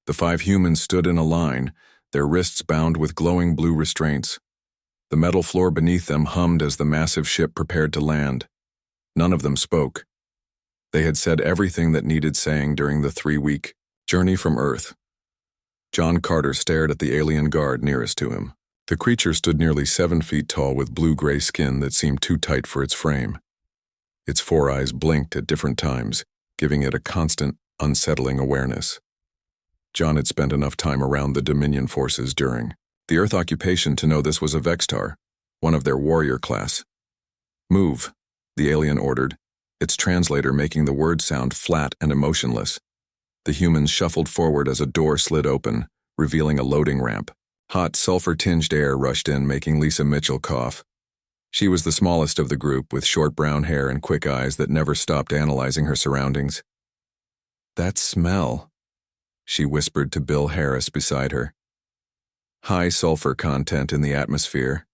The 5 humans stood in a line, their wrists bound with glowing blue restraints. The metal floor beneath them hummed as the massive ship prepared to land. None of them spoke. They had said everything that needed saying during the 3-week journey from Earth. John Carter stared at the alien guard nearest to him. The creature stood nearly 7 feet tall with blue-gray skin that seemed too tight for its frame. Its 4 eyes blinked at different times, giving it a constant, unsettling awareness. John had spent enough time around the Dominion forces during the Earth occupation to know this was a Vextar, one of their warrior class. "Move," the alien ordered, its translator making the words sound flat and emotionless. The humans shuffled forward as a door slid open, revealing a loading ramp. Hot, sulfur-tinged air rushed in, making Lisa Mitchell cough. She was the smallest of the group, with short brown hair and quick eyes that never stopped analyzing her surroundings. "That smell," she whispered to Bill Harris beside her. "High sulfur content in the atmosphere."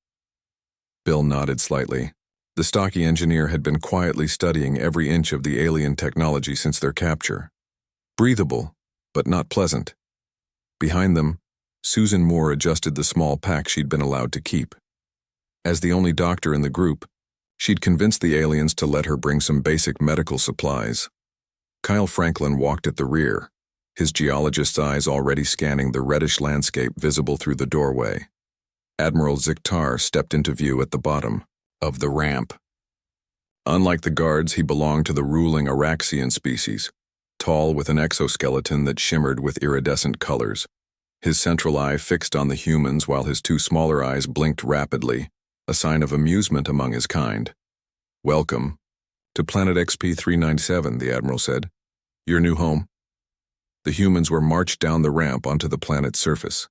Bill nodded slightly. The stocky engineer had been quietly studying every inch of the alien technology since their capture. Breathable, but not pleasant. Behind them, Susan Moore adjusted the small pack she'd been allowed to keep. As the only doctor in the group, she'd convinced the aliens to let her bring some basic medical supplies. Kyle Franklin walked at the rear, his geologist's eyes already scanning the reddish landscape visible through the doorway. Admiral Zikhtar stepped into view at the bottom of the ramp. Unlike the guards, he belonged to the ruling Araxian species, tall with an exoskeleton that shimmered with iridescent colors. His central eye fixed on the humans while his 2 smaller eyes blinked rapidly, a sign of amusement among his kind. "Welcome to Planet XP-397, the Admiral said. "Your new home." The humans were marched down the ramp onto the planet's surface.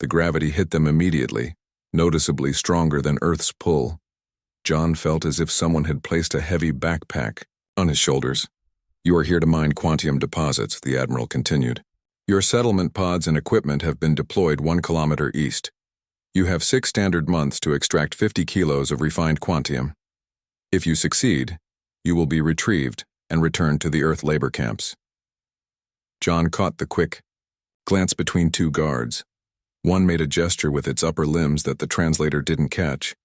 The gravity hit them immediately, noticeably stronger than Earth's pull. John felt as if someone had placed a heavy backpack on his shoulders. "You are here to mine quantium deposits," the Admiral continued. "Your settlement pods and equipment have been deployed 1 kilometer east. You have 6 standard months to extract 50 kilos of refined quantium. If you succeed, you will be retrieved and returned to the Earth labor camps." John caught the quick glance between 2 guards. One made a gesture with its upper limbs that the translator didn't catch,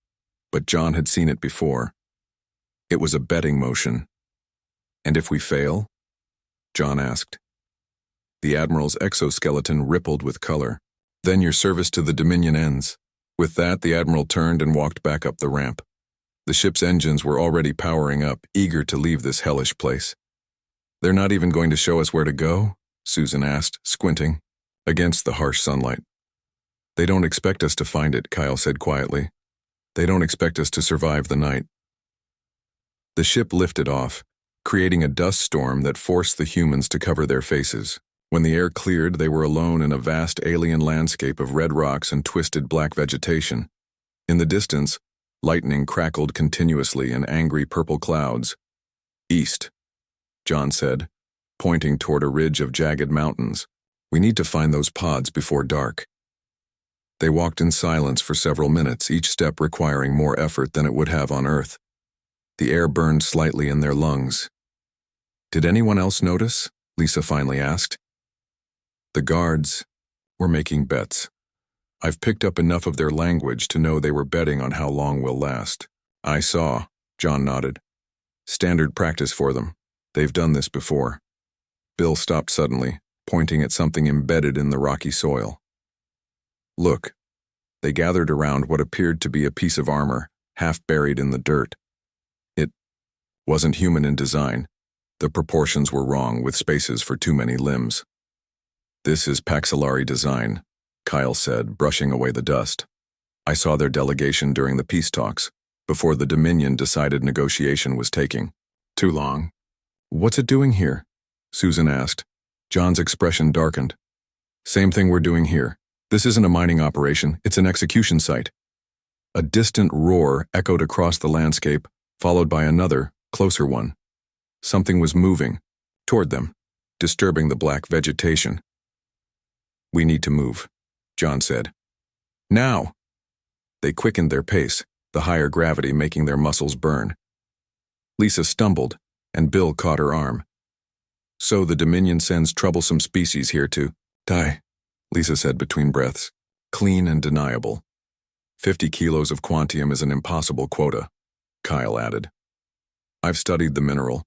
but John had seen it before. It was a betting motion. "And if we fail?" John asked. The Admiral's exoskeleton rippled with color. "Then your service to the Dominion ends." With that, the Admiral turned and walked back up the ramp. The ship's engines were already powering up, eager to leave this hellish place. "They're not even going to show us where to go?" Susan asked, squinting against the harsh sunlight. "They don't expect us to find it," Kyle said quietly. "They don't expect us to survive the night." The ship lifted off, creating a dust storm that forced the humans to cover their faces. When the air cleared, they were alone in a vast alien landscape of red rocks and twisted black vegetation. In the distance, lightning crackled continuously in angry purple clouds. "East," John said, pointing toward a ridge of jagged mountains. "We need to find those pods before dark." They walked in silence for several minutes, each step requiring more effort than it would have on Earth. The air burned slightly in their lungs. "Did anyone else notice?" Lisa finally asked. "The guards were making bets. I've picked up enough of their language to know they were betting on how long we'll last." "I saw," John nodded. "Standard practice for them. They've done this before." Bill stopped suddenly, pointing at something embedded in the rocky soil. "Look." They gathered around what appeared to be a piece of armor, half buried in the dirt. It wasn't human in design. The proportions were wrong, with spaces for too many limbs. "This is Paxillari design," Kyle said, brushing away the dust. "I saw their delegation during the peace talks, before the Dominion decided negotiation was taking too long." "What's it doing here?" Susan asked. John's expression darkened. "Same thing we're doing here. This isn't a mining operation, it's an execution site." A distant roar echoed across the landscape, followed by another, closer one. Something was moving toward them, disturbing the black vegetation. "We need to move," John said. "Now!" They quickened their pace, the higher gravity making their muscles burn. Lisa stumbled, and Bill caught her arm. "So the Dominion sends troublesome species here to Die, Lisa said between breaths. Clean and deniable. 50 kilos of quantium is an impossible quota, Kyle added. I've studied the mineral.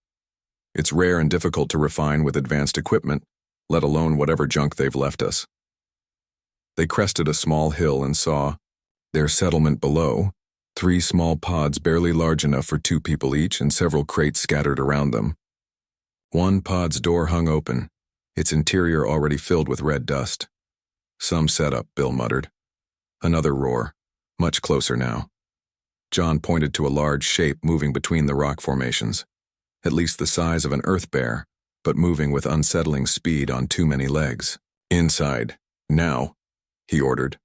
It's rare and difficult to refine with advanced equipment, let alone whatever junk they've left us. They crested a small hill and saw, their settlement below, 3 small pods barely large enough for 2 people each and several crates scattered around them. One pod's door hung open, its interior already filled with red dust. Some setup, Bill muttered. Another roar, much closer now. John pointed to a large shape moving between the rock formations, at least the size of an earth bear, but moving with unsettling speed on too many legs. Inside, now, he ordered.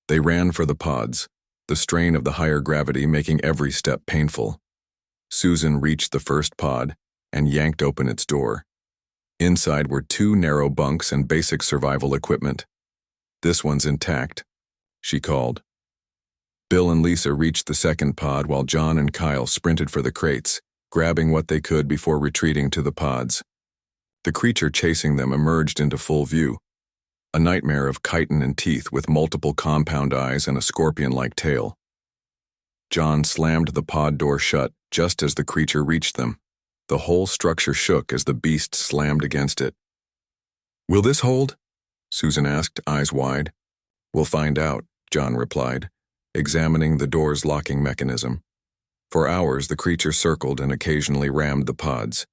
They ran for the pods, the strain of the higher gravity making every step painful. Susan reached the first pod and yanked open its door. Inside were 2 narrow bunks and basic survival equipment. This one's intact, she called. Bill and Lisa reached the second pod while John and Kyle sprinted for the crates, grabbing what they could before retreating to the pods. The creature chasing them emerged into full view, a nightmare of chitin and teeth with multiple compound eyes and a scorpion-like tail. John slammed the pod door shut just as the creature reached them. The whole structure shook as the beast slammed against it. Will this hold? Susan asked, eyes wide. We'll find out, John replied, examining the door's locking mechanism. For hours, the creature circled and occasionally rammed the pods.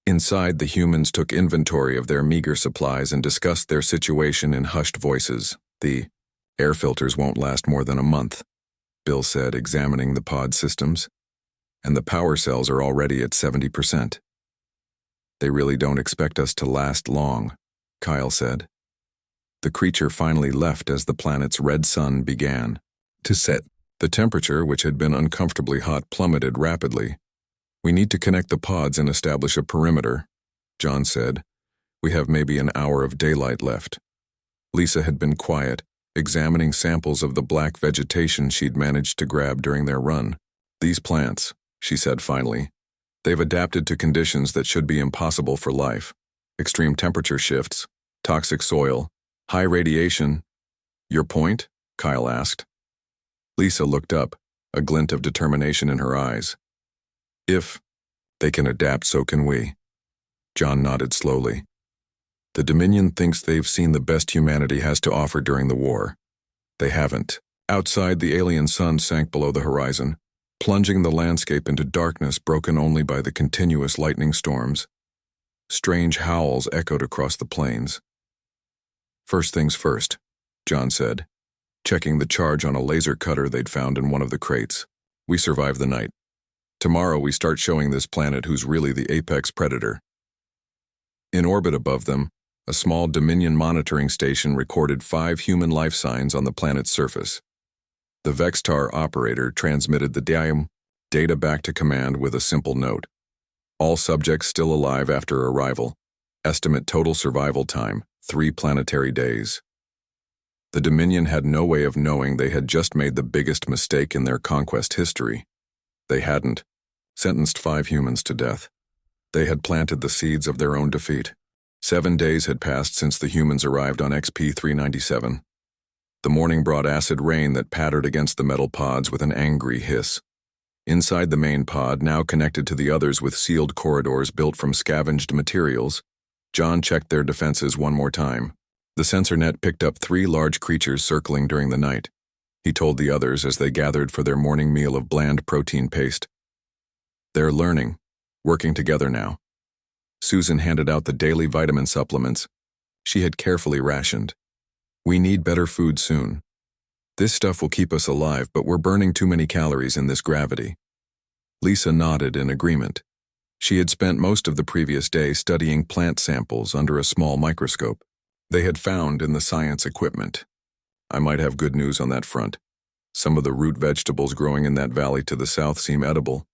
Inside, the humans took inventory of their meager supplies and discussed their situation in hushed voices. The air filters won't last more than a month, Bill said, examining the pod systems. And the power cells are already at 70%. They really don't expect us to last long, Kyle said. The creature finally left as the planet's red sun began to set. The temperature, which had been uncomfortably hot, plummeted rapidly. We need to connect the pods and establish a perimeter, John said. We have maybe an hour of daylight left. Lisa had been quiet, examining samples of the black vegetation she'd managed to grab during their run. These plants, she said finally, they've adapted to conditions that should be impossible for life. Extreme temperature shifts, toxic soil, high radiation. Your point? Kyle asked. Lisa looked up, a glint of determination in her eyes. If they can adapt, so can we. John nodded slowly. The Dominion thinks they've seen the best humanity has to offer during the war. They haven't. Outside, the alien sun sank below the horizon, plunging the landscape into darkness broken only by the continuous lightning storms. Strange howls echoed across the plains. First things first, John said, checking the charge on a laser cutter they'd found in one of the crates. We survived the night. Tomorrow we start showing this planet who's really the apex predator. In orbit above them, a small Dominion monitoring station recorded 5 human life signs on the planet's surface. The Vextar operator transmitted the data back to command with a simple note. All subjects still alive after arrival. Estimate total survival time, 3 planetary days. The Dominion had no way of knowing they had just made the biggest mistake in their conquest history. They hadn't sentenced 5 humans to death. They had planted the seeds of their own defeat. 7 days had passed since the humans arrived on XP-397. The morning brought acid rain that pattered against the metal pods with an angry hiss. Inside the main pod, now connected to the others with sealed corridors built from scavenged materials, John checked their defenses one more time. The sensor net picked up 3 large creatures circling during the night. He told the others as they gathered for their morning meal of bland protein paste. They're learning, working together now. Susan handed out the daily vitamin supplements she had carefully rationed. We need better food soon. This stuff will keep us alive, but we're burning too many calories in this gravity. Lisa nodded in agreement. She had spent most of the previous day studying plant samples under a small microscope they had found in the science equipment. I might have good news on that front. Some of the root vegetables growing in that valley to the south seem edible.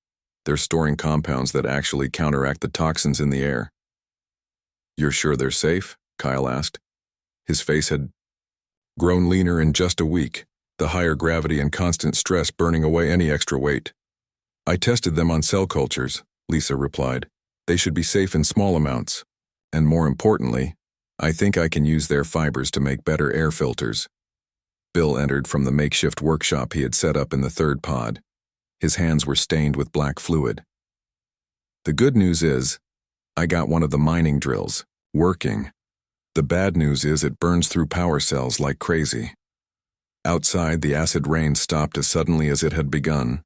They're storing compounds that actually counteract the toxins in the air. You're sure they're safe? Kyle asked. His face had grown leaner in just a week, the higher gravity and constant stress burning away any extra weight. I tested them on cell cultures, Lisa replied. They should be safe in small amounts. And more importantly, I think I can use their fibers to make better air filters. Bill entered from the makeshift workshop he had set up in the third pod. His hands were stained with black fluid. The good news is, I got one of the mining drills, working. The bad news is it burns through power cells like crazy. Outside, the acid rain stopped as suddenly as it had begun.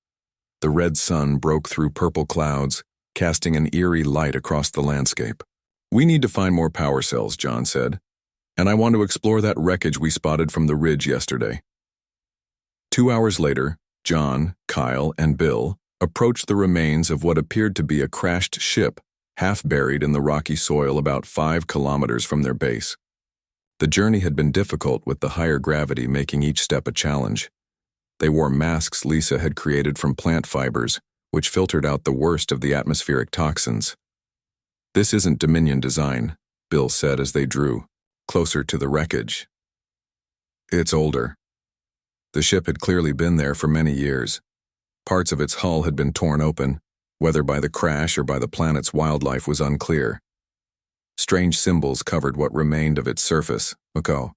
The red sun broke through purple clouds, casting an eerie light across the landscape. We need to find more power cells, John said, and I want to explore that wreckage we spotted from the ridge yesterday. 2 hours later, John, Kyle, and Bill approached the remains of what appeared to be a crashed ship, half buried in the rocky soil about 5 kilometers from their base. The journey had been difficult, with the higher gravity making each step a challenge. They wore masks Lisa had created from plant fibers, which filtered out the worst of the atmospheric toxins. "This isn't Dominion design," Bill said as they drew closer to the wreckage. "It's older." The ship had clearly been there for many years. Parts of its hull had been torn open, whether by the crash or by the planet's wildlife was unclear. Strange symbols covered what remained of its surface. "Mako."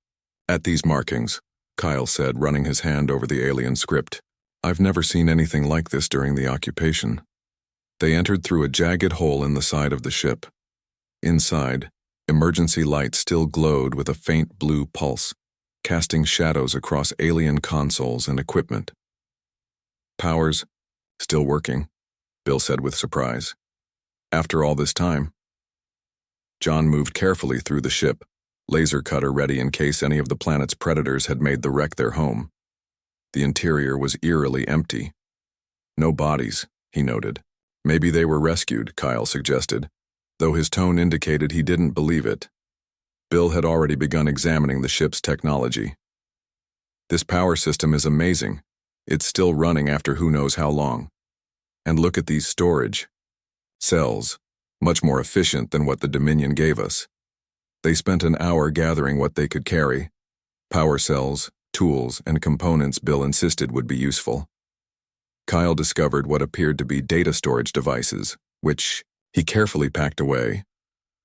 "At these markings," Kyle said, running his hand over the alien script. "I've never seen anything like this during the occupation." They entered through a jagged hole in the side of the ship. Inside, emergency lights still glowed with a faint blue pulse, casting shadows across alien consoles and equipment. "Powers, still working," Bill said with surprise. "After all this time." John moved carefully through the ship, laser cutter ready in case any of the planet's predators had made the wreck their home. The interior was eerily empty. "No bodies," he noted. "Maybe they were rescued," Kyle suggested, though his tone indicated he didn't believe it. Bill had already begun examining the ship's technology. "This power system is amazing. It's still running after who knows how long. And look at these storage cells, much more efficient than what the Dominion gave us. They spent an hour gathering what they could carry. Power cells, tools, and components Bill insisted would be useful." Kyle discovered what appeared to be data storage devices, which he carefully packed away.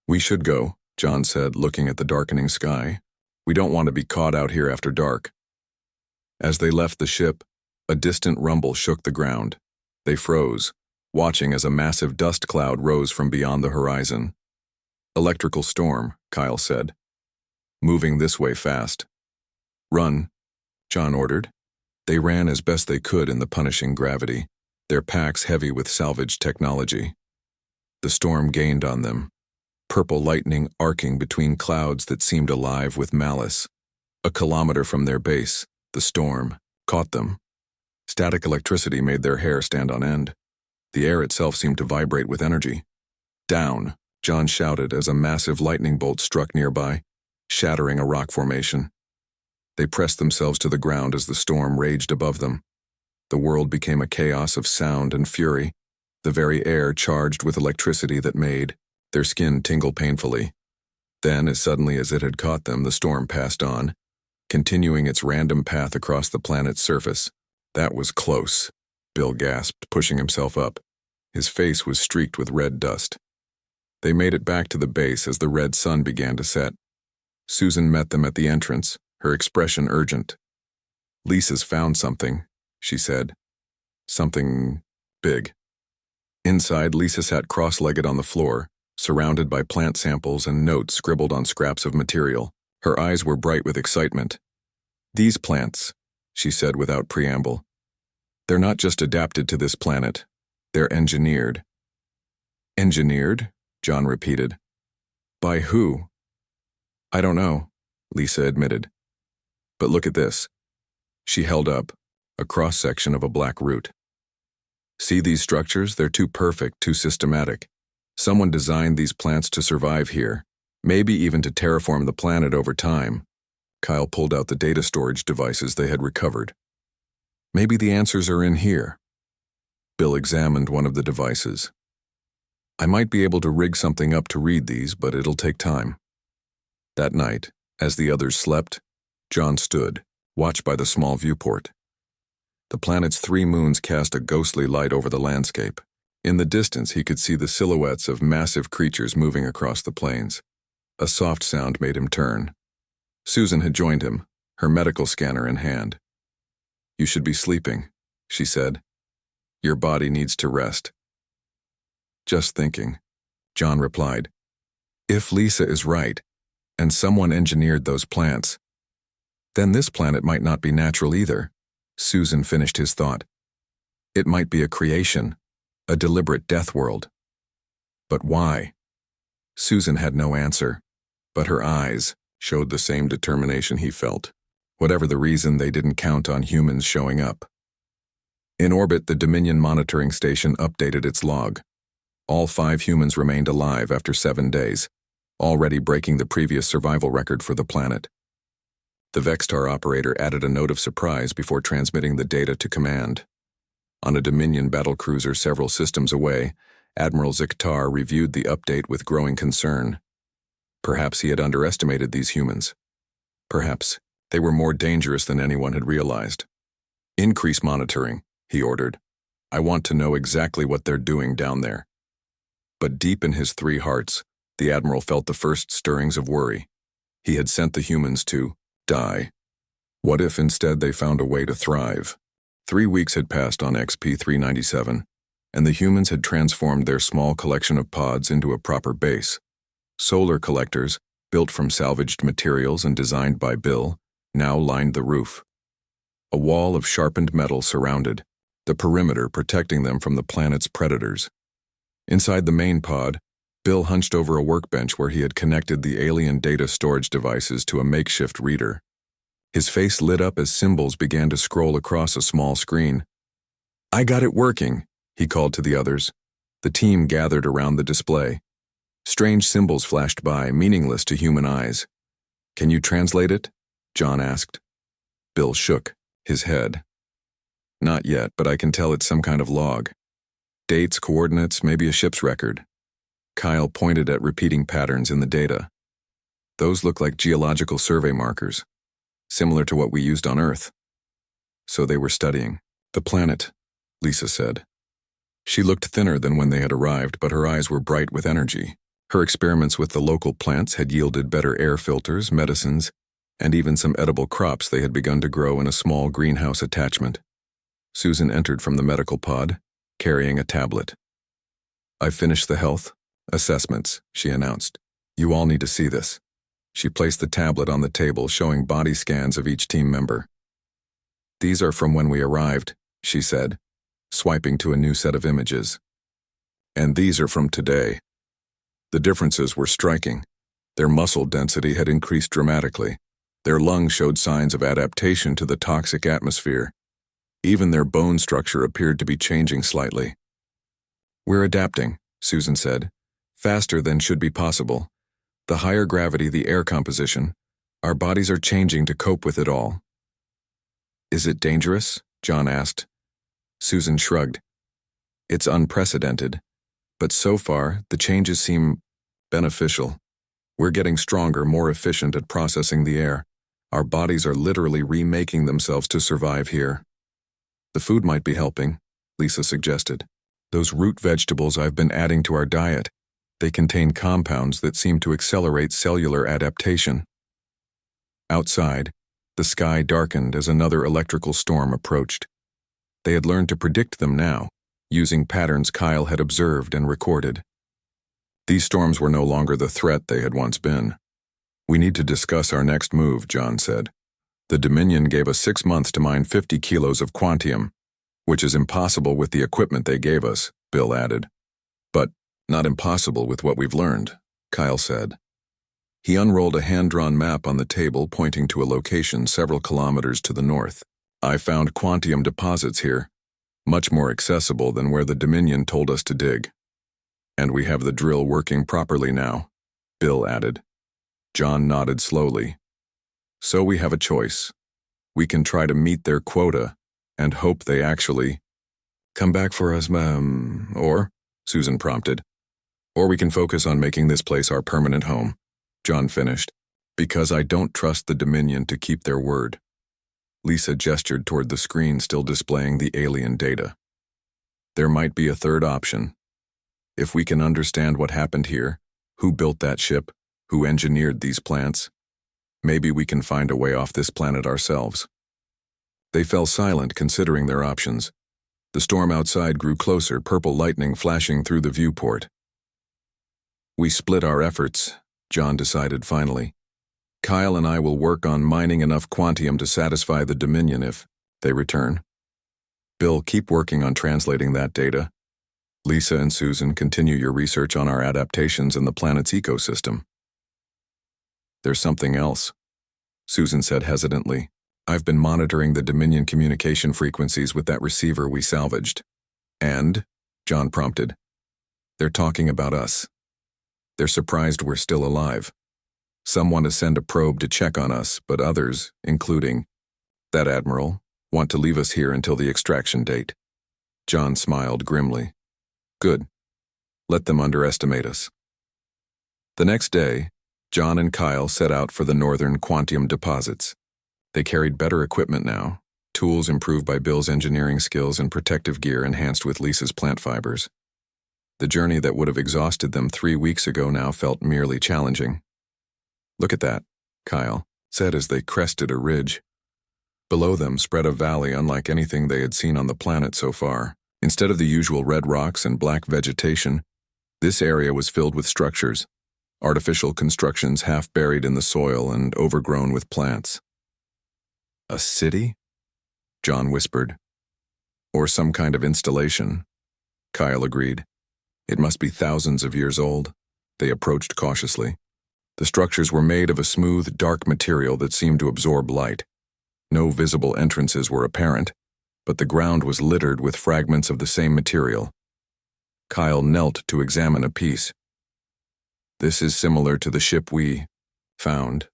"We should go," John said, looking at the darkening sky. "We don't want to be caught out here after dark." As they left the ship, a distant rumble shook the ground. They froze, watching as a massive dust cloud rose from beyond the horizon. "Electrical storm," Kyle said. "Moving this way fast." "Run," John ordered. They ran as best they could in the punishing gravity, their packs heavy with salvaged technology. The storm gained on them, purple lightning arcing between clouds that seemed alive with malice. A kilometer from their base, the storm caught them. Static electricity made their hair stand on end. The air itself seemed to vibrate with energy. "Down," John shouted as a massive lightning bolt struck nearby, shattering a rock formation. They pressed themselves to the ground as the storm raged above them. The world became a chaos of sound and fury, the very air charged with electricity that made their skin tingle painfully. Then, as suddenly as it had caught them, the storm passed on, continuing its random path across the planet's surface. "That was close," Bill gasped, pushing himself up. His face was streaked with red dust. They made it back to the base as the red sun began to set. Susan met them at the entrance, her expression urgent. "Lisa's found something," she said. "Something big." Inside, Lisa sat cross-legged on the floor, surrounded by plant samples and notes scribbled on scraps of material. Her eyes were bright with excitement. "These plants," she said without preamble. "They're not just adapted to this planet. They're engineered." "Engineered?" John repeated. "By who?" "I don't know," Lisa admitted. "But look at this." She held up a cross-section of a black root. "See these structures? They're too perfect, too systematic. Someone designed these plants to survive here, maybe even to terraform the planet over time." Kyle pulled out the data storage devices they had recovered. "Maybe the answers are in here." Bill examined one of the devices. "I might be able to rig something up to read these, but it'll take time." That night, as the others slept, John stood, watched by the small viewport. The planet's 3 moons cast a ghostly light over the landscape. In the distance, he could see the silhouettes of massive creatures moving across the plains. A soft sound made him turn. Susan had joined him, her medical scanner in hand. "You should be sleeping," she said. "Your body needs to rest." "Just thinking," John replied. "If Lisa is right, and someone engineered those plants, then this planet might not be natural either." Susan finished his thought. "It might be a creation, a deliberate death world." But why? Susan had no answer, but her eyes showed the same determination he felt. Whatever the reason, they didn't count on humans showing up. In orbit, the Dominion monitoring station updated its log. All 5 humans remained alive after 7 days, already breaking the previous survival record for the planet. The Vextar operator added a note of surprise before transmitting the data to command. On a Dominion battlecruiser several systems away, Admiral Ziktar reviewed the update with growing concern. Perhaps he had underestimated these humans. Perhaps they were more dangerous than anyone had realized. "Increase monitoring," he ordered. "I want to know exactly what they're doing down there." But deep in his 3 hearts, the Admiral felt the first stirrings of worry. He had sent the humans to die. What if instead they found a way to thrive? 3 weeks had passed on XP-397, and the humans had transformed their small collection of pods into a proper base. Solar collectors, built from salvaged materials and designed by Bill, now lined the roof. A wall of sharpened metal surrounded, the perimeter protecting them from the planet's predators. Inside the main pod, Bill hunched over a workbench where he had connected the alien data storage devices to a makeshift reader. His face lit up as symbols began to scroll across a small screen. "I got it working," he called to the others. The team gathered around the display. Strange symbols flashed by, meaningless to human eyes. "Can you translate it?" John asked. Bill shook his head. "Not yet, but I can tell it's some kind of log. Dates, coordinates, maybe a ship's record." Kyle pointed at repeating patterns in the data. "Those look like geological survey markers, similar to what we used on Earth." So they were studying the planet, Lisa said. She looked thinner than when they had arrived, but her eyes were bright with energy. Her experiments with the local plants had yielded better air filters, medicines, and even some edible crops they had begun to grow in a small greenhouse attachment. Susan entered from the medical pod, carrying a tablet. "I've finished the health assessments," she announced. "You all need to see this." She placed the tablet on the table, showing body scans of each team member. "These are from when we arrived," she said, swiping to a new set of images. "And these are from today." The differences were striking. Their muscle density had increased dramatically. Their lungs showed signs of adaptation to the toxic atmosphere. Even their bone structure appeared to be changing slightly. "We're adapting," Susan said, "faster than should be possible. The higher gravity, the air composition, our bodies are changing to cope with it all." "Is it dangerous?" John asked. Susan shrugged. "It's unprecedented, but so far the changes seem beneficial. We're getting stronger, more efficient at processing the air. Our bodies are literally remaking themselves to survive here." "The food might be helping," Lisa suggested. "Those root vegetables I've been adding to our diet. They contain compounds that seem to accelerate cellular adaptation." Outside, the sky darkened as another electrical storm approached. They had learned to predict them now, using patterns Kyle had observed and recorded. These storms were no longer the threat they had once been. "We need to discuss our next move," John said. "The Dominion gave us 6 months to mine 50 kilos of quantium, which is impossible with the equipment they gave us," Bill added. "But not impossible with what we've learned," Kyle said. He unrolled a hand-drawn map on the table, pointing to a location several kilometers to the north. "I found quantium deposits here, much more accessible than where the Dominion told us to dig. And we have the drill working properly now," Bill added. John nodded slowly. "So we have a choice. We can try to meet their quota and hope they actually come back for us, or," Susan prompted. "Or we can focus on making this place our permanent home," John finished, "because I don't trust the Dominion to keep their word." Lisa gestured toward the screen still displaying the alien data. "There might be a third option. If we can understand what happened here, who built that ship, Who engineered these plants? Maybe we can find a way off this planet ourselves. They fell silent, considering their options. The storm outside grew closer, purple lightning flashing through the viewport. We split our efforts, John decided finally. Kyle and I will work on mining enough quantium to satisfy the Dominion if they return. Bill, keep working on translating that data. Lisa and Susan, continue your research on our adaptations in the planet's ecosystem. There's something else, Susan said hesitantly. I've been monitoring the Dominion communication frequencies with that receiver we salvaged. And, John prompted, they're talking about us. They're surprised we're still alive. Some want to send a probe to check on us, but others, including that admiral, want to leave us here until the extraction date. John smiled grimly. Good. Let them underestimate us. The next day, John and Kyle set out for the northern quantium deposits. They carried better equipment now, tools improved by Bill's engineering skills and protective gear enhanced with Lisa's plant fibers. The journey that would have exhausted them 3 weeks ago now felt merely challenging. Look at that, Kyle said as they crested a ridge. Below them spread a valley unlike anything they had seen on the planet so far. Instead of the usual red rocks and black vegetation, this area was filled with structures, artificial constructions half buried in the soil and overgrown with plants. A city? John whispered. Or some kind of installation, Kyle agreed. It must be thousands of years old. They approached cautiously. The structures were made of a smooth, dark material that seemed to absorb light. No visible entrances were apparent, but the ground was littered with fragments of the same material. Kyle knelt to examine a piece. This is similar to the ship we found,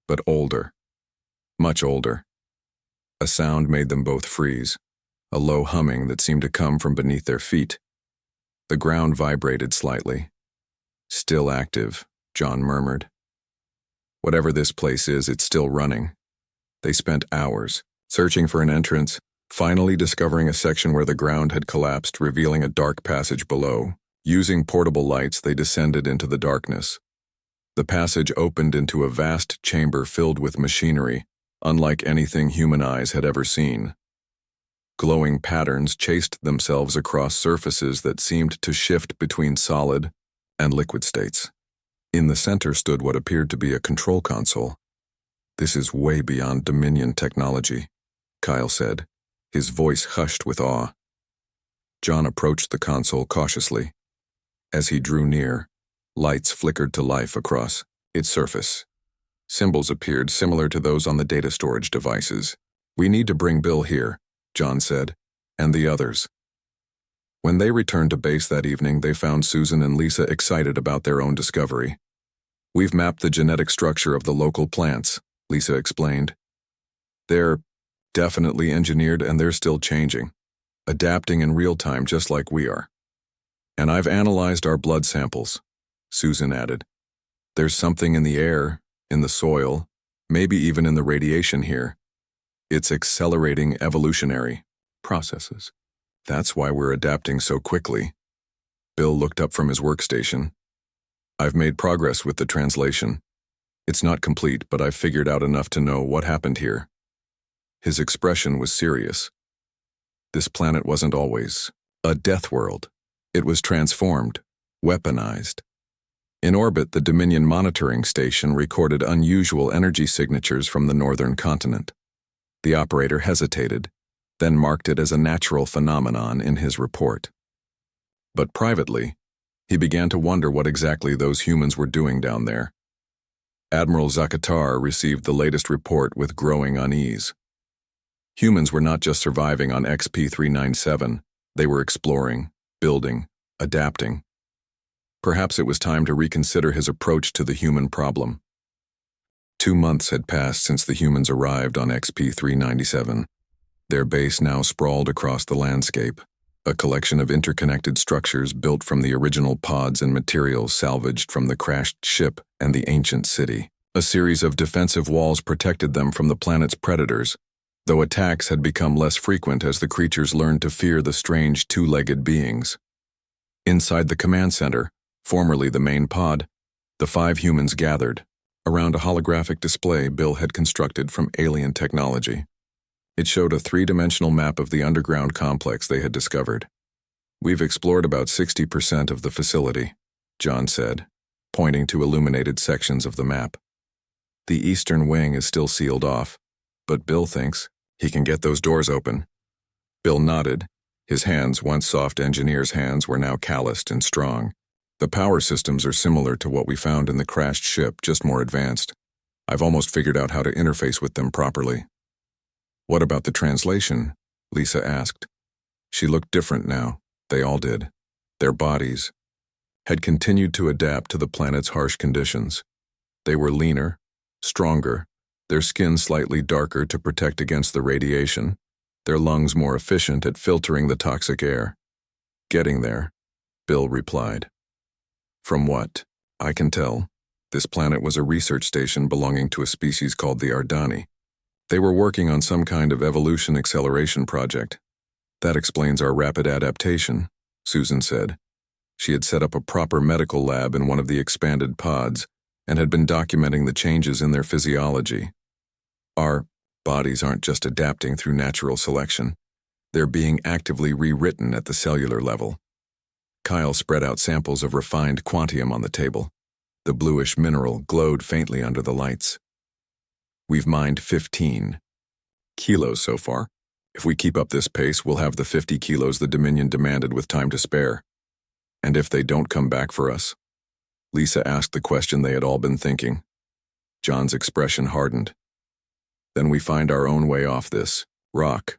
but older. Much older. A sound made them both freeze, a low humming that seemed to come from beneath their feet. The ground vibrated slightly. Still active, John murmured. Whatever this place is, it's still running. They spent hours, searching for an entrance, finally discovering a section where the ground had collapsed, revealing a dark passage below. Using portable lights, they descended into the darkness. The passage opened into a vast chamber filled with machinery, unlike anything human eyes had ever seen. Glowing patterns chased themselves across surfaces that seemed to shift between solid and liquid states. In the center stood what appeared to be a control console. This is way beyond Dominion technology, Kyle said, his voice hushed with awe. John approached the console cautiously. As he drew near, lights flickered to life across its surface. Symbols appeared similar to those on the data storage devices. We need to bring Bill here, John said, and the others. When they returned to base that evening, they found Susan and Lisa excited about their own discovery. We've mapped the genetic structure of the local plants, Lisa explained. They're definitely engineered and they're still changing, adapting in real time just like we are. And I've analyzed our blood samples, Susan added. There's something in the air, in the soil, maybe even in the radiation here. It's accelerating evolutionary processes. That's why we're adapting so quickly. Bill looked up from his workstation. I've made progress with the translation. It's not complete, but I've figured out enough to know what happened here. His expression was serious. This planet wasn't always a death world. It was transformed, weaponized. In orbit, the Dominion monitoring station recorded unusual energy signatures from the northern continent. The operator hesitated, then marked it as a natural phenomenon in his report. But privately, he began to wonder what exactly those humans were doing down there. Admiral Zakatar received the latest report with growing unease. Humans were not just surviving on XP-397, they were exploring, building, adapting. Perhaps it was time to reconsider his approach to the human problem. 2 months had passed since the humans arrived on XP-397. Their base now sprawled across the landscape, a collection of interconnected structures built from the original pods and materials salvaged from the crashed ship and the ancient city. A series of defensive walls protected them from the planet's predators, though attacks had become less frequent as the creatures learned to fear the strange two-legged beings. Inside the command center, formerly the main pod, The 5 humans gathered around a holographic display Bill had constructed from alien technology. It showed a 3-dimensional map of the underground complex they had discovered. "We've explored about 60% of the facility," John said, pointing to illuminated sections of the map. "The eastern wing is still sealed off, but Bill thinks he can get those doors open." Bill nodded. His hands, once soft engineer's hands, were now calloused and strong. "The power systems are similar to what we found in the crashed ship, just more advanced. I've almost figured out how to interface with them properly." "What about the translation?" Lisa asked. She looked different now. They all did. Their bodies had continued to adapt to the planet's harsh conditions. They were leaner, stronger, their skin slightly darker to protect against the radiation, their lungs more efficient at filtering the toxic air. "Getting there," Bill replied. "From what I can tell, this planet was a research station belonging to a species called the Ardani. They were working on some kind of evolution acceleration project. That explains our rapid adaptation," Susan said. She had set up a proper medical lab in one of the expanded pods and had been documenting the changes in their physiology. "Our bodies aren't just adapting through natural selection. They're being actively rewritten at the cellular level." Kyle spread out samples of refined quantium on the table. The bluish mineral glowed faintly under the lights. "We've mined 15 kilos so far. If we keep up this pace, we'll have the 50 kilos the Dominion demanded with time to spare." "And if they don't come back for us?" Lisa asked the question they had all been thinking. John's expression hardened. "Then we find our own way off this rock."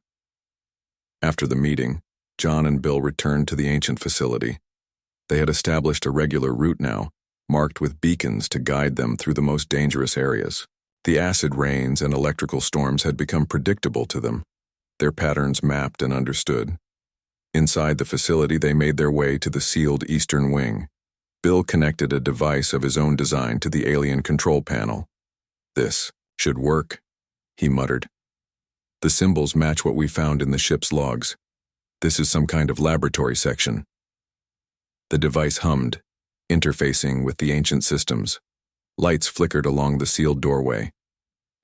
After the meeting, John and Bill returned to the ancient facility. They had established a regular route now, marked with beacons to guide them through the most dangerous areas. The acid rains and electrical storms had become predictable to them, their patterns mapped and understood. Inside the facility, they made their way to the sealed eastern wing. Bill connected a device of his own design to the alien control panel. "This should work," he muttered. "The symbols match what we found in the ship's logs. This is some kind of laboratory section." The device hummed, interfacing with the ancient systems. Lights flickered along the sealed doorway,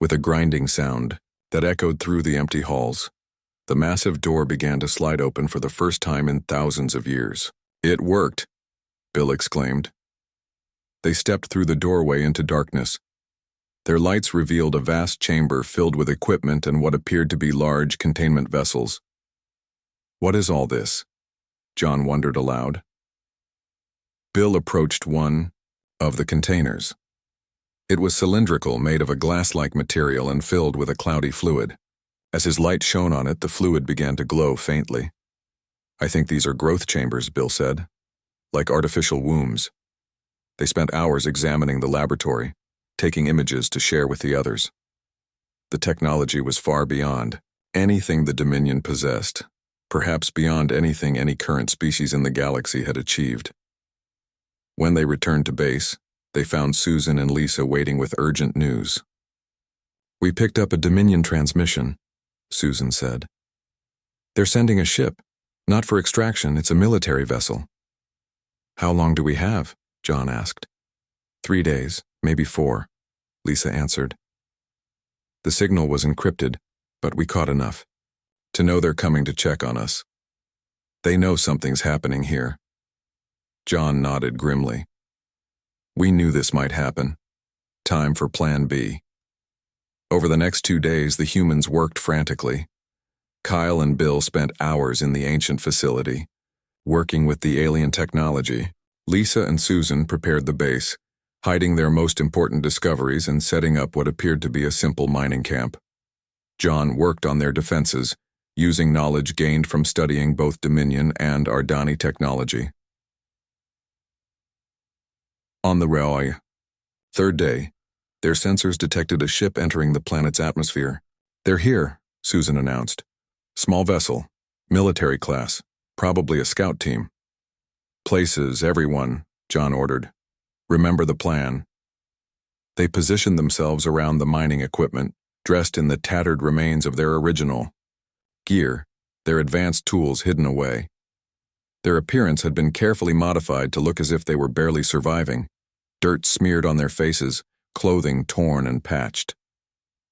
with a grinding sound that echoed through the empty halls. The massive door began to slide open for the first time in thousands of years. "It worked," Bill exclaimed. They stepped through the doorway into darkness. Their lights revealed a vast chamber filled with equipment and what appeared to be large containment vessels. "What is all this?" John wondered aloud. Bill approached one of the containers. It was cylindrical, made of a glass-like material and filled with a cloudy fluid. As his light shone on it, the fluid began to glow faintly. "I think these are growth chambers," Bill said, "like artificial wombs." They spent hours examining the laboratory, taking images to share with the others. The technology was far beyond anything the Dominion possessed, perhaps beyond anything any current species in the galaxy had achieved. When they returned to base, they found Susan and Lisa waiting with urgent news. "We picked up a Dominion transmission," Susan said. "They're sending a ship. Not for extraction, it's a military vessel." "How long do we have?" John asked. 3 days, maybe 4, Lisa answered. "The signal was encrypted, but we caught enough to know they're coming to check on us. They know something's happening here." John nodded grimly. "We knew this might happen. Time for Plan B." Over the next 2 days, the humans worked frantically. Kyle and Bill spent hours in the ancient facility, working with the alien technology. Lisa and Susan prepared the base, hiding their most important discoveries and setting up what appeared to be a simple mining camp. John worked on their defenses, using knowledge gained from studying both Dominion and Ardani technology. On the railway, 3rd day, their sensors detected a ship entering the planet's atmosphere. "They're here," Susan announced. "Small vessel, military class, probably a scout team." "Places, everyone," John ordered. "Remember the plan." They positioned themselves around the mining equipment, dressed in the tattered remains of their original gear, their advanced tools hidden away. Their appearance had been carefully modified to look as if they were barely surviving. dirt smeared on their faces, clothing torn and patched.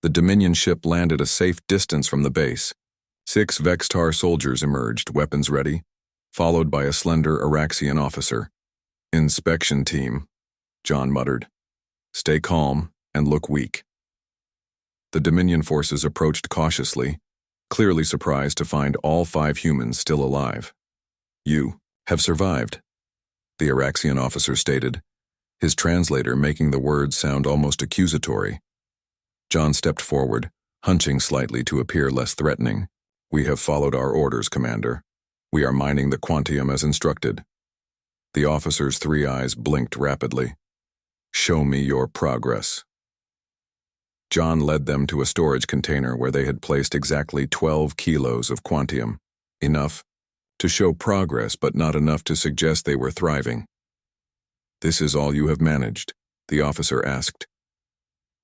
The Dominion ship landed a safe distance from the base. 6 Vextar soldiers emerged, weapons ready, followed by a slender Araxian officer. "Inspection team," John muttered. "Stay calm and look weak." The Dominion forces approached cautiously, clearly surprised to find all 5 humans still alive. "You have survived," the Araxian officer stated, his translator making the words sound almost accusatory. John stepped forward, hunching slightly to appear less threatening. "We have followed our orders, Commander. We are mining the Quantium as instructed." The officer's 3 eyes blinked rapidly. "Show me your progress." John led them to a storage container where they had placed exactly 12 kilos of Quantium, enough to show progress but not enough to suggest they were thriving. "This is all you have managed?" the officer asked.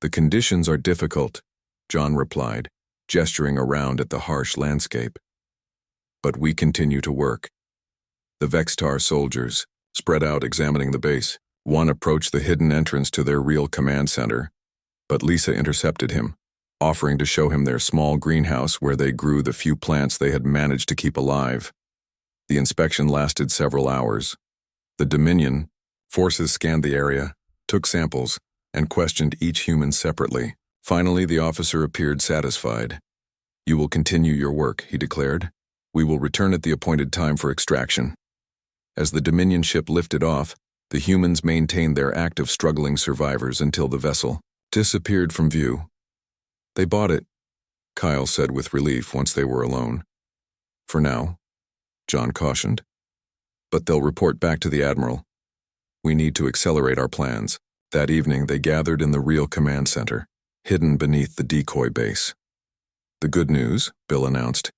"The conditions are difficult," John replied, gesturing around at the harsh landscape. "But we continue to work." The Vextar soldiers, spread out examining the base, one approached the hidden entrance to their real command center, but Lisa intercepted him, offering to show him their small greenhouse where they grew the few plants they had managed to keep alive. The inspection lasted several hours. The Dominion forces scanned the area, took samples, and questioned each human separately. Finally, the officer appeared satisfied. "You will continue your work," he declared. "We will return at the appointed time for extraction." As the Dominion ship lifted off, the humans maintained their act of struggling survivors until the vessel disappeared from view. "They bought it," Kyle said with relief once they were alone. "For now," John cautioned. "But they'll report back to the Admiral. We need to accelerate our plans." That evening they gathered in the real command center, hidden beneath the decoy base. "The good news," Bill announced,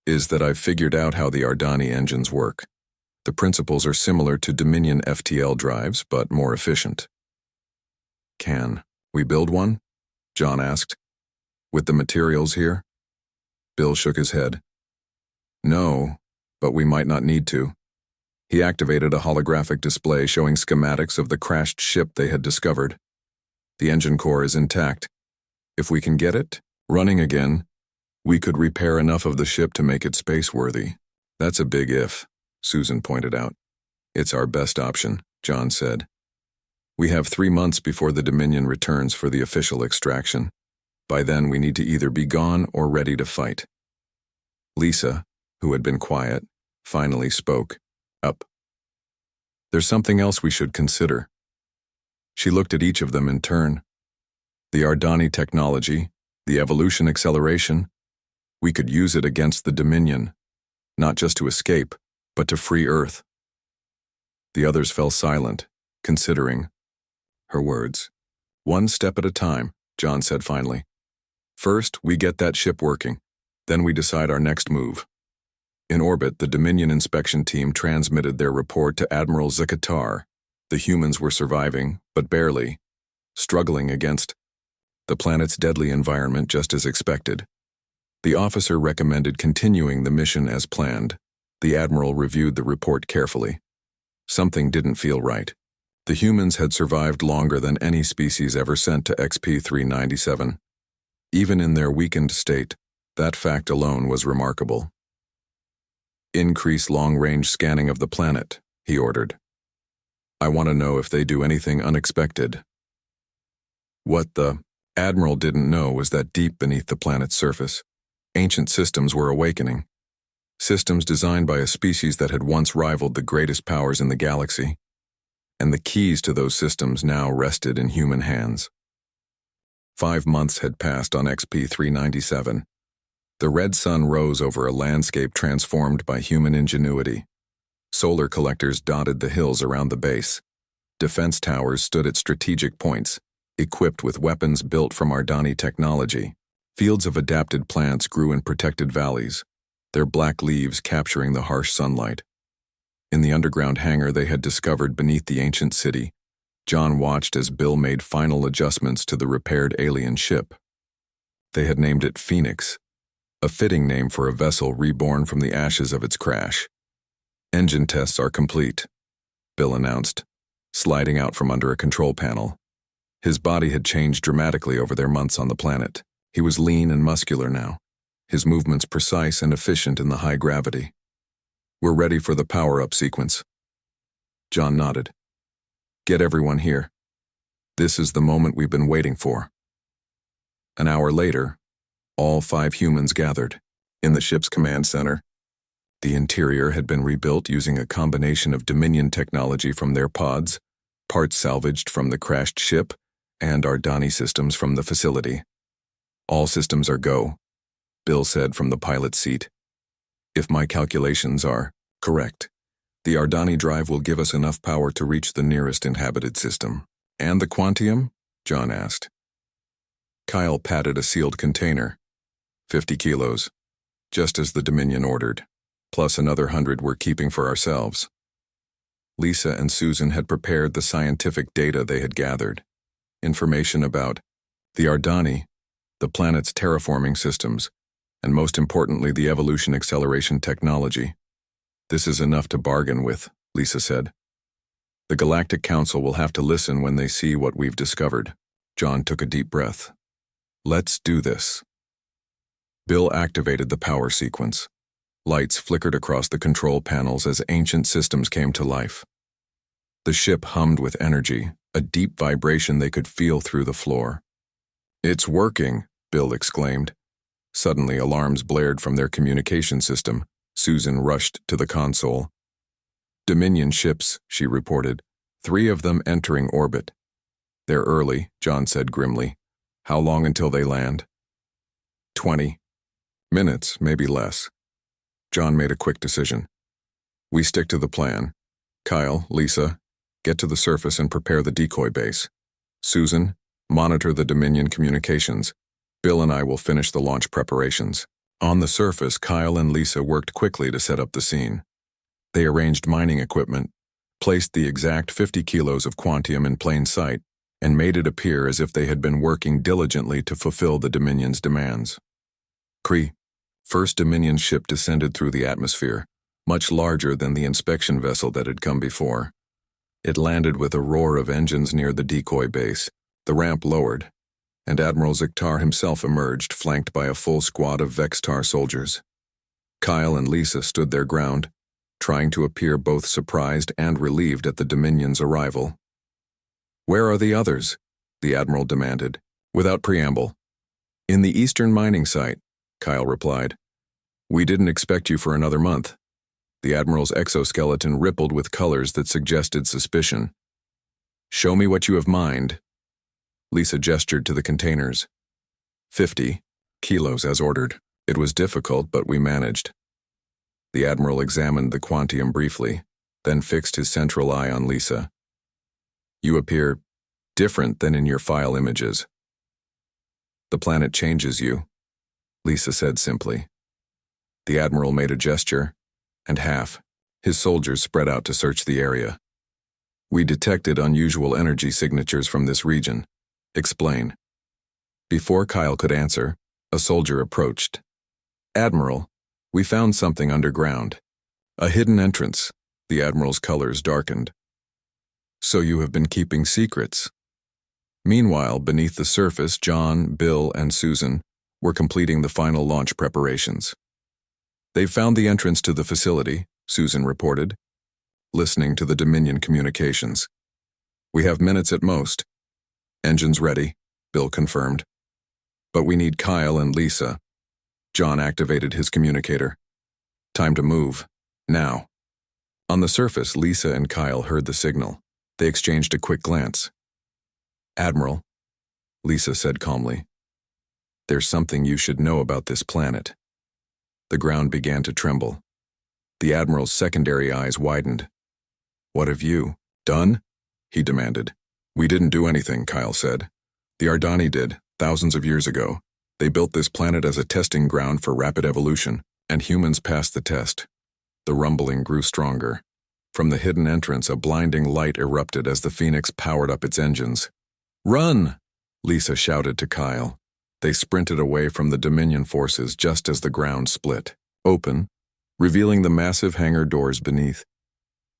"is that I've figured out how the Ardani engines work. The principles are similar to Dominion FTL drives, but more efficient." "Can we build one?" John asked. "With the materials here?" Bill shook his head. "No, but we might not need to." He activated a holographic display showing schematics of the crashed ship they had discovered. "The engine core is intact. If we can get it running again, we could repair enough of the ship to make it space-worthy." "That's a big if," Susan pointed out. "It's our best option," John said. "We have 3 months before the Dominion returns for the official extraction. By then we need to either be gone or ready to fight." Lisa, who had been quiet, finally spoke up. "There's something else we should consider." She looked at each of them in turn. "The Ardani technology, the evolution acceleration, we could use it against the Dominion, not just to escape, but to free Earth." The others fell silent, considering her words. "One step at a time," John said finally. "First, we get that ship working. Then we decide our next move." In orbit, the Dominion inspection team transmitted their report to Admiral Zakatar. The humans were surviving, but barely, struggling against the planet's deadly environment just as expected. The officer recommended continuing the mission as planned. The Admiral reviewed the report carefully. Something didn't feel right. The humans had survived longer than any species ever sent to XP-397. Even in their weakened state, that fact alone was remarkable. "Increase long-range scanning of the planet," he ordered. "I want to know if they do anything unexpected." What the Admiral didn't know was that deep beneath the planet's surface, ancient systems were awakening. Systems designed by a species that had once rivaled the greatest powers in the galaxy. And the keys to those systems now rested in human hands. 5 months had passed on XP-397. The red sun rose over a landscape transformed by human ingenuity. Solar collectors dotted the hills around the base. Defense towers stood at strategic points, equipped with weapons built from Ardani technology. Fields of adapted plants grew in protected valleys, their black leaves capturing the harsh sunlight. In the underground hangar they had discovered beneath the ancient city, John watched as Bill made final adjustments to the repaired alien ship. They had named it Phoenix, a fitting name for a vessel reborn from the ashes of its crash. "Engine tests are complete," Bill announced, sliding out from under a control panel. His body had changed dramatically over their months on the planet. He was lean and muscular now, his movements precise and efficient in the high gravity. "We're ready for the power-up sequence." John nodded. "Get everyone here. This is the moment we've been waiting for." An hour later, all 5 humans gathered in the ship's command center. The interior had been rebuilt using a combination of Dominion technology from their pods, parts salvaged from the crashed ship, and Ardani systems from the facility. "All systems are go," Bill said from the pilot's seat. "If my calculations are correct, the Ardani drive will give us enough power to reach the nearest inhabited system." "And the Quantium?" John asked. Kyle patted a sealed container. 50 kilos, just as the Dominion ordered, plus another 100 we're keeping for ourselves. Lisa and Susan had prepared the scientific data they had gathered. Information about the Ardani, the planet's terraforming systems, and most importantly the evolution acceleration technology. "This is enough to bargain with," Lisa said. "The Galactic Council will have to listen when they see what we've discovered." John took a deep breath. "Let's do this." Bill activated the power sequence. Lights flickered across the control panels as ancient systems came to life. The ship hummed with energy, a deep vibration they could feel through the floor. "It's working," Bill exclaimed. Suddenly, alarms blared from their communication system. Susan rushed to the console. "Dominion ships," she reported, 3 of them entering orbit. "They're early," John said grimly. "How long until they land?" 20 minutes, maybe less. John made a quick decision. "We stick to the plan. Kyle, Lisa, get to the surface and prepare the decoy base. Susan, monitor the Dominion communications. Bill and I will finish the launch preparations." On the surface, Kyle and Lisa worked quickly to set up the scene. They arranged mining equipment, placed the exact 50 kilos of Quantium in plain sight, and made it appear as if they had been working diligently to fulfill the Dominion's demands. Kree. First Dominion ship descended through the atmosphere, much larger than the inspection vessel that had come before. It landed with a roar of engines near the decoy base. The ramp lowered, and Admiral Ziktar himself emerged, flanked by a full squad of Vextar soldiers. Kyle and Lisa stood their ground, trying to appear both surprised and relieved at the Dominion's arrival. "Where are the others?" the Admiral demanded, without preamble. "In the eastern mining site," Kyle replied. "We didn't expect you for another month." The Admiral's exoskeleton rippled with colors that suggested suspicion. "Show me what you have mined." Lisa gestured to the containers. 50 kilos as ordered. It was difficult, but we managed. The Admiral examined the Quantium briefly, then fixed his central eye on Lisa. "You appear different than in your file images." "The planet changes you," Lisa said simply. The Admiral made a gesture, and his soldiers spread out to search the area. "We detected unusual energy signatures from this region. Explain." Before Kyle could answer, a soldier approached. "Admiral, we found something underground. A hidden entrance." The Admiral's colors darkened. "So you have been keeping secrets." Meanwhile, beneath the surface, John, Bill, and Susan were completing the final launch preparations. "They've found the entrance to the facility," Susan reported, listening to the Dominion communications. "We have minutes at most." "Engines ready," Bill confirmed. "But we need Kyle and Lisa." John activated his communicator. "Time to move. Now." On the surface, Lisa and Kyle heard the signal. They exchanged a quick glance. "Admiral," Lisa said calmly, "there's something you should know about this planet." The ground began to tremble. The Admiral's secondary eyes widened. "What have you done?" he demanded. "We didn't do anything," Kyle said. "The Ardani did, thousands of years ago. They built this planet as a testing ground for rapid evolution, and humans passed the test." The rumbling grew stronger. From the hidden entrance, a blinding light erupted as the Phoenix powered up its engines. "Run!" Lisa shouted to Kyle. They sprinted away from the Dominion forces just as the ground split open, revealing the massive hangar doors beneath.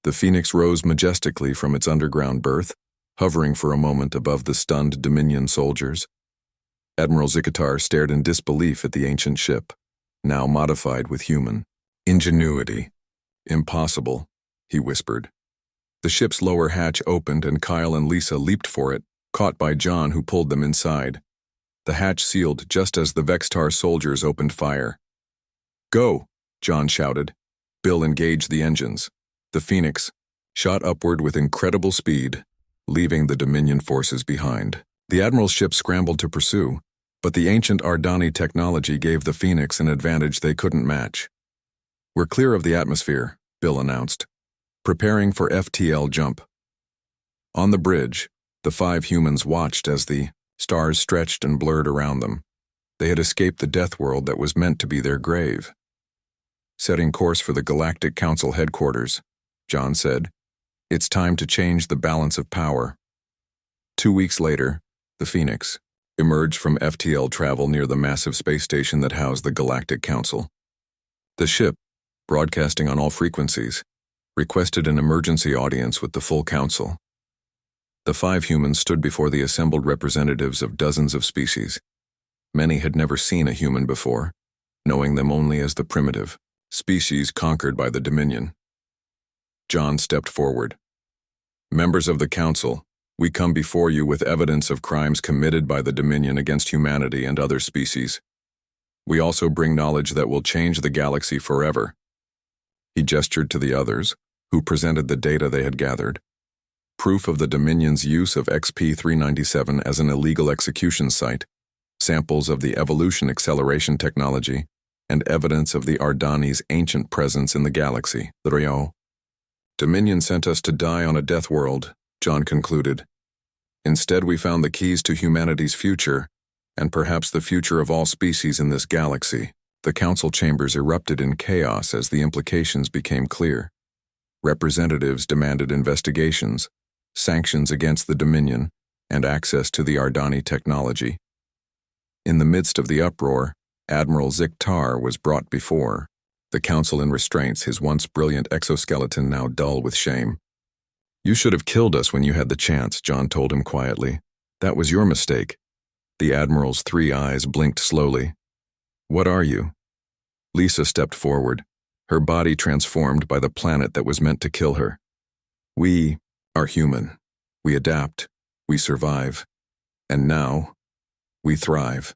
The Phoenix rose majestically from its underground berth, hovering for a moment above the stunned Dominion soldiers. Admiral Zikatar stared in disbelief at the ancient ship, now modified with human ingenuity. "Impossible," he whispered. The ship's lower hatch opened and Kyle and Lisa leaped for it, caught by John, who pulled them inside. The hatch sealed just as the Vextar soldiers opened fire. "Go!" John shouted. Bill engaged the engines. The Phoenix shot upward with incredible speed, leaving the Dominion forces behind. The Admiral's ship scrambled to pursue, but the ancient Ardani technology gave the Phoenix an advantage they couldn't match. "We're clear of the atmosphere," Bill announced, preparing for FTL jump. On the bridge, the 5 humans watched as the stars stretched and blurred around them. They had escaped the Deathworld that was meant to be their grave. "Setting course for the Galactic Council headquarters," John said. "It's time to change the balance of power." 2 weeks later, the Phoenix emerged from FTL travel near the massive space station that housed the Galactic Council. The ship, broadcasting on all frequencies, requested an emergency audience with the full council. The 5 humans stood before the assembled representatives of dozens of species. Many had never seen a human before, knowing them only as the primitive species conquered by the Dominion. John stepped forward. "Members of the council, we come before you with evidence of crimes committed by the Dominion against humanity and other species. We also bring knowledge that will change the galaxy forever." He gestured to the others, who presented the data they had gathered. Proof of the Dominion's use of XP-397 as an illegal execution site, samples of the evolution acceleration technology, and evidence of the Ardani's ancient presence in the galaxy. The Rio. "Dominion sent us to die on a death world," John concluded. "Instead, we found the keys to humanity's future, and perhaps the future of all species in this galaxy." The council chambers erupted in chaos as the implications became clear. Representatives demanded investigations, sanctions against the Dominion, and access to the Ardani technology. In the midst of the uproar, Admiral Zikatar was brought before the council in restraints, his once brilliant exoskeleton now dull with shame. "You should have killed us when you had the chance," John told him quietly. "That was your mistake." The Admiral's 3 eyes blinked slowly. "What are you?" Lisa stepped forward, her body transformed by the planet that was meant to kill her. "We are human. We adapt. We survive. And now, we thrive."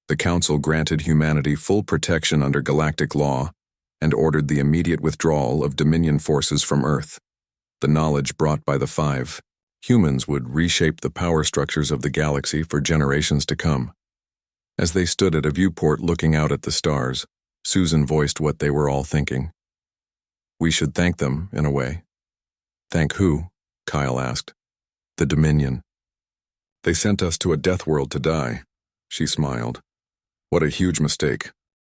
The Council granted humanity full protection under galactic law and ordered the immediate withdrawal of Dominion forces from Earth. The knowledge brought by the 5 humans would reshape the power structures of the galaxy for generations to come. As they stood at a viewport looking out at the stars, Susan voiced what they were all thinking. "We should thank them, in a way." "Thank who?" Kyle asked. "The Dominion. They sent us to a death world to die." She smiled. "What a huge mistake.